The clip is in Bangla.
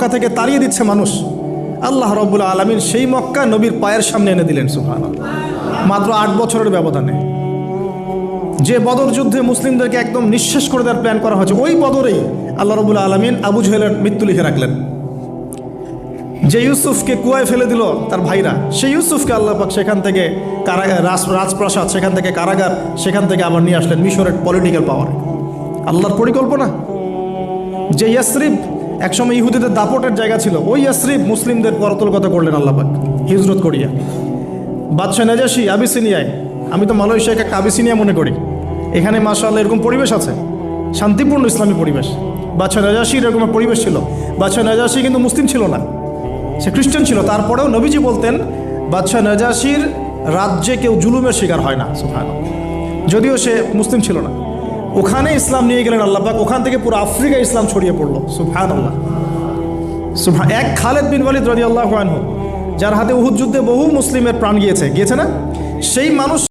মক্কা থেকে তাড়িয়ে দিচ্ছে মানুষ, আল্লাহ রাব্বুল আলামিন সেই মক্কা নবীর পায়ের সামনে এনে দিলেন সুবহানাল্লাহ, মাত্র 8 বছরের ব্যবধানে। যে বদর যুদ্ধে মুসলিমদেরকে একদম নিঃশেষ করে দেওয়ার প্ল্যান করা হয়েছে, ওই বদরেই আল্লাহ রাব্বুল আলামিন আবু জেহেলের মৃত্যু লিখে রাখলেন। যে ইউসুফকে কুয়ায় ফেলে দিল তার ভাইরা, সেই ইউসুফকে আল্লাহ পাক সেখান থেকে রাজপ্রাসাদ, সেখান থেকে কারাগার, সেখান থেকে আবার নিয়ে আসলেন মিশরের পলিটিক্যাল পাওয়ার। আল্লাহর পরিকল্পনা। যে ইয়াসরিব একসময় ইহুদিদের দাপটের জায়গা ছিল, ওই ইয়াসরিব মুসলিমদের করতলগত করলেন আল্লাহ পাক হিজরত করিয়া। বাদশাহ নাজাশি আবিসিনিয়ায়, আমি তো মালয়েশিয়াকে একটা আবিসিনিয়া মনে করি, এখানে মাশাআল্লাহ এরকম পরিবেশ আছে, শান্তিপূর্ণ ইসলামী পরিবেশ। বাদশাহ নাজাশির এরকম পরিবেশ ছিল। বাদশাহ নাজাশি কিন্তু মুসলিম ছিল না, সে খ্রিস্টান ছিল। তারপরেও নবীজি বলতেন বাদশাহ নাজাশির রাজ্যে কেউ জুলুমের শিকার হয় না সুবহানাল্লাহ, যদিও সে মুসলিম ছিল না। ওখানে ইসলাম নিয়ে গেলেন আল্লাহ পাক, ওখান থেকে পুরো আফ্রিকায় ইসলাম ছড়িয়ে পড়লো সুবহানাল্লাহ। এক খালেদ বিন ওয়ালিদ রাদিয়াল্লাহু আনহু, যার হাতে উহুদ যুদ্ধে বহু মুসলিমের প্রাণ গিয়েছে না, সেই মানুষ